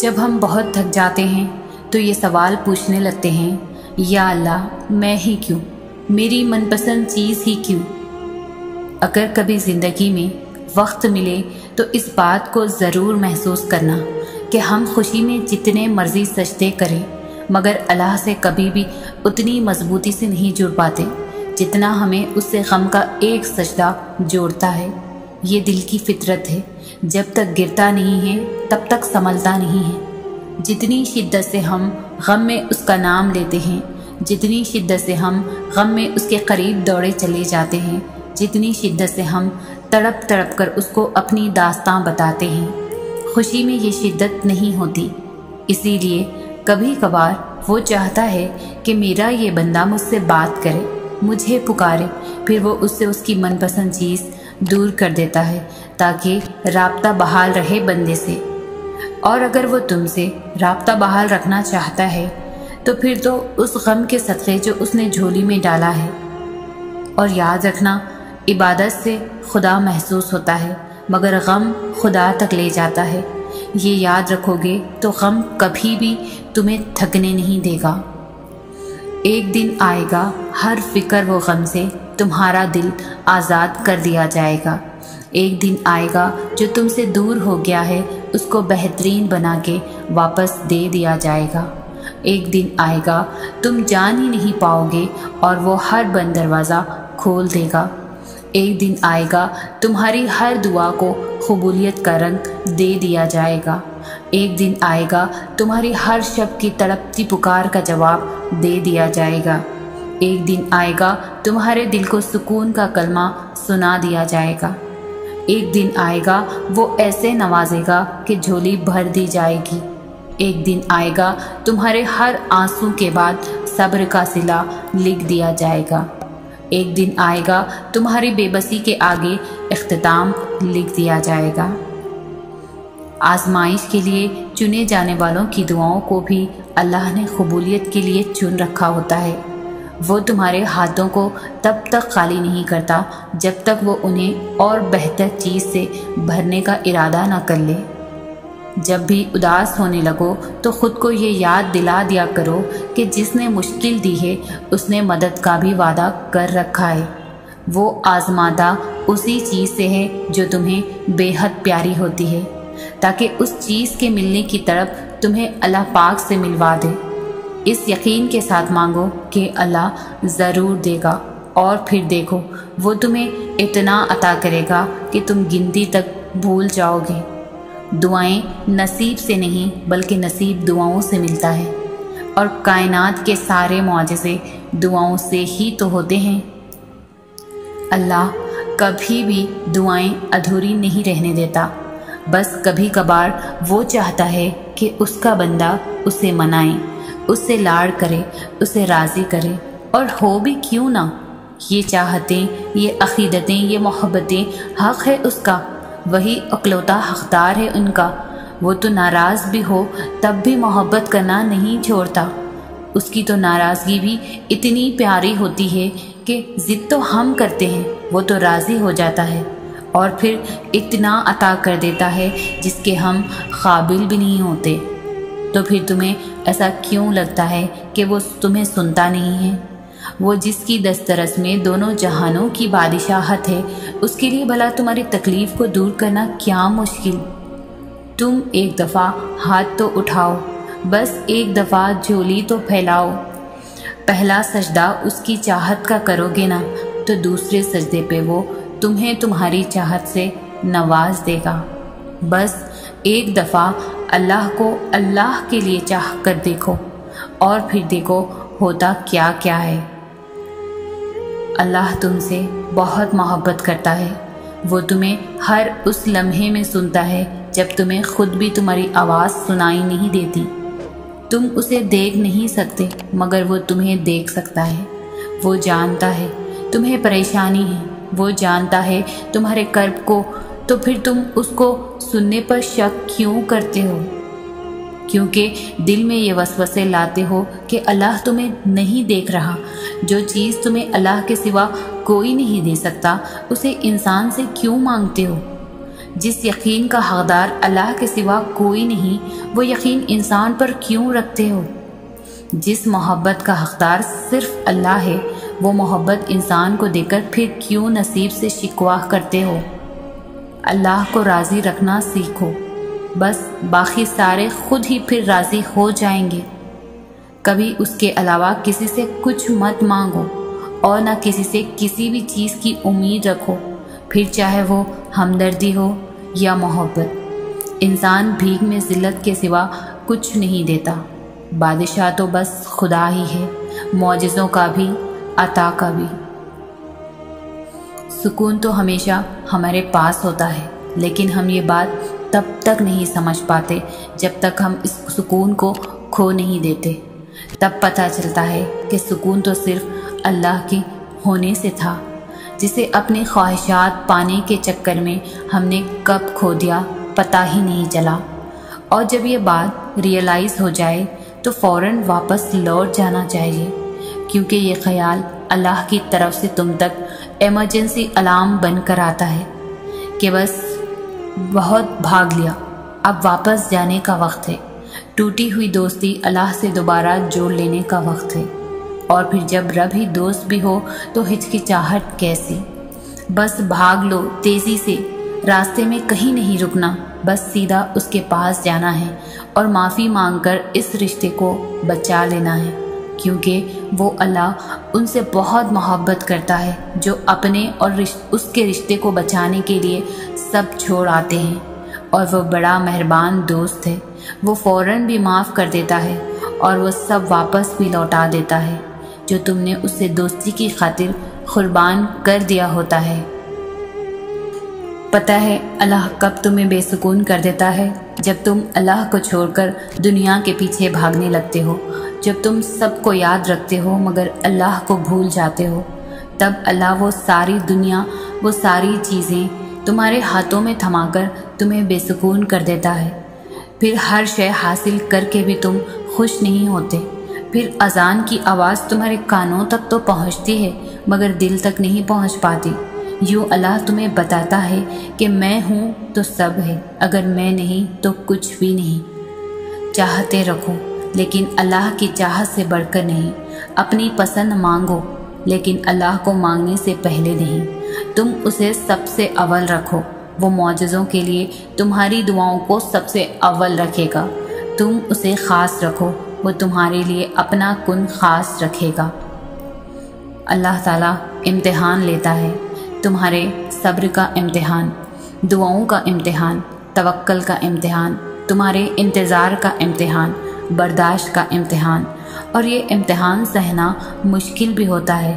جب ہم بہت تھک جاتے ہیں تو یہ سوال پوچھنے لگتے ہیں، یا اللہ میں ہی کیوں، میری من پسند چیز ہی کیوں؟ اگر کبھی زندگی میں وقت ملے تو اس بات کو ضرور محسوس کرنا کہ ہم خوشی میں جتنے مرضی سجدے کریں مگر اللہ سے کبھی بھی اتنی مضبوطی سے نہیں جڑ پاتے جتنا ہمیں اس سے غم کا ایک سجدہ جوڑتا ہے۔ یہ دل کی فطرت ہے، جب تک گرتا نہیں ہے تب تک سنبھلتا نہیں ہے۔ جتنی شدت سے ہم غم میں اس کا نام لیتے ہیں، جتنی شدت سے ہم غم میں اس کے قریب دوڑے چلے جاتے ہیں، جتنی شدت سے ہم تڑپ تڑپ کر اس کو اپنی داستاں بتاتے ہیں، خوشی میں یہ شدت نہیں ہوتی۔ اسی لیے کبھی کبھار وہ چاہتا ہے کہ میرا یہ بندہ مجھ سے بات کرے، مجھے پکارے، پھر وہ اس سے اس کی من پسند چیز دور کر دیتا ہے تاکہ رابطہ بحال رہے بندے سے۔ اور اگر وہ تم سے رابطہ بحال رکھنا چاہتا ہے تو پھر تو اس غم کے صدقے جو اس نے جھولی میں ڈالا ہے۔ اور یاد رکھنا، عبادت سے خدا محسوس ہوتا ہے مگر غم خدا تک لے جاتا ہے۔ یہ یاد رکھو گے تو غم کبھی بھی تمہیں تھکنے نہیں دے گا۔ ایک دن آئے گا ہر فکر و غم سے تمہارا دل آزاد کر دیا جائے گا۔ ایک دن آئے گا جو تم سے دور ہو گیا ہے اس کو بہترین بنا کے واپس دے دیا جائے گا۔ ایک دن آئے گا تم جان ہی نہیں پاؤ گے اور وہ ہر بند دروازہ کھول دے گا۔ ایک دن آئے گا تمہاری ہر دعا کو قبولیت کا رنگ دے دیا جائے گا۔ ایک دن آئے گا تمہاری ہر شب کی تڑپتی پکار کا جواب دے دیا جائے گا۔ ایک دن آئے گا تمہارے دل کو سکون کا کلمہ سنا دیا جائے گا۔ ایک دن آئے گا وہ ایسے نوازے گا کہ جھولی بھر دی جائے گی۔ ایک دن آئے گا تمہارے ہر آنسوں کے بعد صبر کا صلہ لکھ دیا جائے گا۔ ایک دن آئے گا تمہاری بے بسی کے آگے اختتام لکھ دیا جائے گا۔ آزمائش کے لیے چنے جانے والوں کی دعاؤں کو بھی اللہ نے قبولیت کے لیے چن رکھا ہوتا ہے۔ وہ تمہارے ہاتھوں کو تب تک خالی نہیں کرتا جب تک وہ انہیں اور بہتر چیز سے بھرنے کا ارادہ نہ کر لے۔ جب بھی اداس ہونے لگو تو خود کو یہ یاد دلا دیا کرو کہ جس نے مشکل دی ہے اس نے مدد کا بھی وعدہ کر رکھا ہے۔ وہ آزمادہ اسی چیز سے ہے جو تمہیں بے حد پیاری ہوتی ہے، تاکہ اس چیز کے ملنے کی تڑپ تمہیں اللہ پاک سے ملوا دے۔ اس یقین کے ساتھ مانگو کہ اللہ ضرور دے گا، اور پھر دیکھو وہ تمہیں اتنا عطا کرے گا کہ تم گنتی تک بھول جاؤ گے۔ دعائیں نصیب سے نہیں بلکہ نصیب دعاؤں سے ملتا ہے، اور کائنات کے سارے معجزے دعاؤں سے ہی تو ہوتے ہیں۔ اللہ کبھی بھی دعائیں ادھوری نہیں رہنے دیتا، بس کبھی کبھار وہ چاہتا ہے کہ اس کا بندہ اسے منائے، اس سے لاڑ کرے، اسے راضی کرے، اور ہو بھی کیوں نہ۔ یہ چاہتیں، یہ عقیدتیں، یہ محبتیں حق ہے اس کا، وہی اکلوتا حقدار ہے ان کا۔ وہ تو ناراض بھی ہو تب بھی محبت کرنا نہیں چھوڑتا۔ اس کی تو ناراضگی بھی اتنی پیاری ہوتی ہے کہ ضد تو ہم کرتے ہیں، وہ تو راضی ہو جاتا ہے اور پھر اتنا عطا کر دیتا ہے جس کے ہم قابل بھی نہیں ہوتے۔ تو پھر تمہیں ایسا کیوں لگتا ہے کہ وہ تمہیں سنتا نہیں ہے؟ وہ جس کی دسترس میں دونوں جہانوں کی بادشاہت ہے، اس کے لیے بھلا تمہاری تکلیف کو دور کرنا کیا مشکل؟ تم ایک دفعہ ہاتھ تو اٹھاؤ، بس ایک دفعہ جھولی تو پھیلاؤ۔ پہلا سجدہ اس کی چاہت کا کرو گے نا تو دوسرے سجدے پہ وہ تمہیں تمہاری چاہت سے نواز دے گا۔ بس ایک دفعہ اللہ کو اللہ کے لیے چاہ کر دیکھو، اور پھر دیکھو ہوتا کیا کیا ہے۔ اللہ تم سے بہت محبت کرتا ہے۔ وہ تمہیں ہر اس لمحے میں سنتا ہے جب تمہیں خود بھی تمہاری آواز سنائی نہیں دیتی۔ تم اسے دیکھ نہیں سکتے مگر وہ تمہیں دیکھ سکتا ہے۔ وہ جانتا ہے تمہیں پریشانی ہے، وہ جانتا ہے تمہارے کرب کو، تو پھر تم اس کو سننے پر شک کیوں کرتے ہو؟ کیونکہ دل میں یہ وسوسے لاتے ہو کہ اللہ تمہیں نہیں دیکھ رہا۔ جو چیز تمہیں اللہ کے سوا کوئی نہیں دے سکتا اسے انسان سے کیوں مانگتے ہو؟ جس یقین کا حقدار اللہ کے سوا کوئی نہیں، وہ یقین انسان پر کیوں رکھتے ہو؟ جس محبت کا حقدار صرف اللہ ہے، وہ محبت انسان کو دے کر پھر کیوں نصیب سے شکوہ کرتے ہو؟ اللہ کو راضی رکھنا سیکھو، بس باقی سارے خود ہی پھر راضی ہو جائیں گے۔ کبھی اس کے علاوہ کسی سے کچھ مت مانگو اور نہ کسی سے کسی بھی چیز کی امید رکھو، پھر چاہے وہ ہمدردی ہو یا محبت۔ انسان بھیک میں ذلت کے سوا کچھ نہیں دیتا۔ بادشاہ تو بس خدا ہی ہے، معجزوں کا بھی، عطا کا بھی۔ سکون تو ہمیشہ ہمارے پاس ہوتا ہے، لیکن ہم یہ بات تب تک نہیں سمجھ پاتے جب تک ہم اس سکون کو کھو نہیں دیتے۔ تب پتہ چلتا ہے کہ سکون تو صرف اللہ کے ہونے سے تھا، جسے اپنی خواہشات پانے کے چکر میں ہم نے کب کھو دیا پتہ ہی نہیں چلا۔ اور جب یہ بات ریئلائز ہو جائے تو فوراً واپس لوٹ جانا چاہیے، کیونکہ یہ خیال اللہ کی طرف سے تم تک ایمرجنسی الارم بن کر آتا ہے کہ بس بہت بھاگ لیا، اب واپس جانے کا وقت ہے۔ ٹوٹی ہوئی دوستی اللہ سے دوبارہ جوڑ لینے کا وقت ہے، اور پھر جب رب ہی دوست بھی ہو تو ہچکچاہٹ کیسی؟ بس بھاگ لو تیزی سے، راستے میں کہیں نہیں رکنا، بس سیدھا اس کے پاس جانا ہے اور معافی مانگ کر اس رشتے کو بچا لینا ہے، کیونکہ وہ اللہ ان سے بہت محبت کرتا ہے جو اپنے اور اس کے رشتے کو بچانے کے لیے سب چھوڑ آتے ہیں، اور وہ بڑا مہربان دوست ہے۔ وہ فوراً بھی معاف کر دیتا ہے اور وہ سب واپس بھی لوٹا دیتا ہے جو تم نے اس سے دوستی کی خاطر قربان کر دیا ہوتا ہے۔ پتہ ہے اللہ کب تمہیں بے سکون کر دیتا ہے؟ جب تم اللہ کو چھوڑ کر دنیا کے پیچھے بھاگنے لگتے ہو، جب تم سب کو یاد رکھتے ہو مگر اللہ کو بھول جاتے ہو، تب اللہ وہ ساری دنیا، وہ ساری چیزیں تمہارے ہاتھوں میں تھما کر تمہیں بے سکون کر دیتا ہے۔ پھر ہر شے حاصل کر کے بھی تم خوش نہیں ہوتے۔ پھر اذان کی آواز تمہارے کانوں تک تو پہنچتی ہے مگر دل تک نہیں پہنچ پاتی۔ یوں اللہ تمہیں بتاتا ہے کہ میں ہوں تو سب ہے، اگر میں نہیں تو کچھ بھی نہیں۔ چاہتے رکھو لیکن اللہ کی چاہت سے بڑھ کر نہیں، اپنی پسند مانگو لیکن اللہ کو مانگنے سے پہلے نہیں۔ تم اسے سب سے اول رکھو، وہ معجزوں کے لیے تمہاری دعاؤں کو سب سے اول رکھے گا۔ تم اسے خاص رکھو، وہ تمہارے لیے اپنا کن خاص رکھے گا۔ اللہ تعالیٰ امتحان لیتا ہے، تمہارے صبر کا امتحان، دعاؤں کا امتحان، توکل کا امتحان، تمہارے انتظار کا امتحان، برداشت کا امتحان، اور یہ امتحان سہنا مشکل بھی ہوتا ہے۔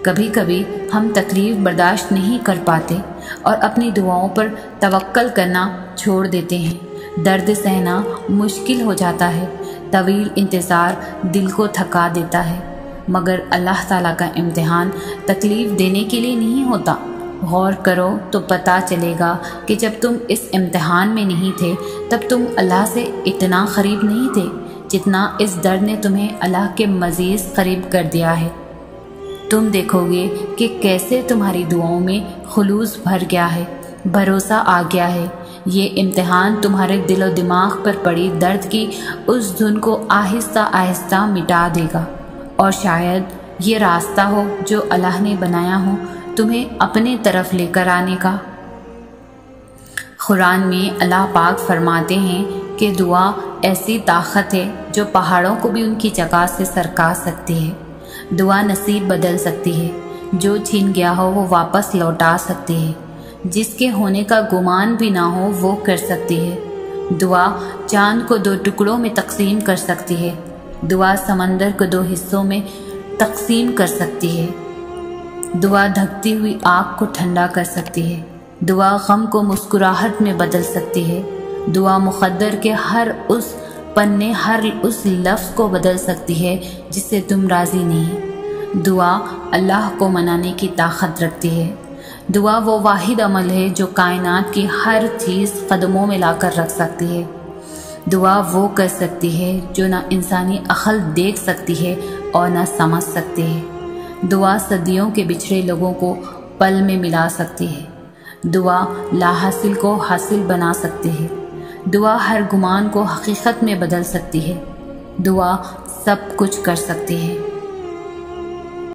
کبھی کبھی ہم تکلیف برداشت نہیں کر پاتے اور اپنی دعاؤں پر توکل کرنا چھوڑ دیتے ہیں۔ درد سہنا مشکل ہو جاتا ہے، طویل انتظار دل کو تھکا دیتا ہے، مگر اللہ تعالیٰ کا امتحان تکلیف دینے کے لیے نہیں ہوتا۔ غور کرو تو پتہ چلے گا کہ جب تم اس امتحان میں نہیں تھے تب تم اللہ سے اتنا قریب نہیں تھے جتنا اس درد نے تمہیں اللہ کے مزید قریب کر دیا ہے۔ تم دیکھو گے کہ کیسے تمہاری دعاؤں میں خلوص بھر گیا ہے، بھروسہ آ گیا ہے۔ یہ امتحان تمہارے دل و دماغ پر پڑی درد کی اس دھن کو آہستہ آہستہ مٹا دے گا، اور شاید یہ راستہ ہو جو اللہ نے بنایا ہو تمہیں اپنے طرف لے کر آنے کا۔ قرآن میں اللہ پاک فرماتے ہیں کہ دعا ایسی طاقت ہے جو پہاڑوں کو بھی ان کی جگہ سے سرکا سکتی ہے۔ دعا نصیب بدل سکتی ہے، جو چھن گیا ہو وہ واپس لوٹا سکتی ہے، جس کے ہونے کا گمان بھی نہ ہو وہ کر سکتی ہے۔ دعا چاند کو 2 ٹکڑوں میں تقسیم کر سکتی ہے، دعا سمندر کو 2 حصوں میں تقسیم کر سکتی ہے، دعا دھکتی ہوئی آگ کو ٹھنڈا کر سکتی ہے، دعا غم کو مسکراہٹ میں بدل سکتی ہے، دعا مقدر کے ہر اس پنے، ہر اس لفظ کو بدل سکتی ہے جس سے تم راضی نہیں۔ دعا اللہ کو منانے کی طاقت رکھتی ہے۔ دعا وہ واحد عمل ہے جو کائنات کی ہر چیز قدموں میں لا کر رکھ سکتی ہے۔ دعا وہ کر سکتی ہے جو نہ انسانی عقل دیکھ سکتی ہے اور نہ سمجھ سکتی ہے۔ دعا صدیوں کے بچھڑے لوگوں کو پل میں ملا سکتی ہے۔ دعا لا حاصل کو حاصل بنا سکتی ہے، دعا ہر گمان کو حقیقت میں بدل سکتی ہے، دعا سب کچھ کر سکتی ہے۔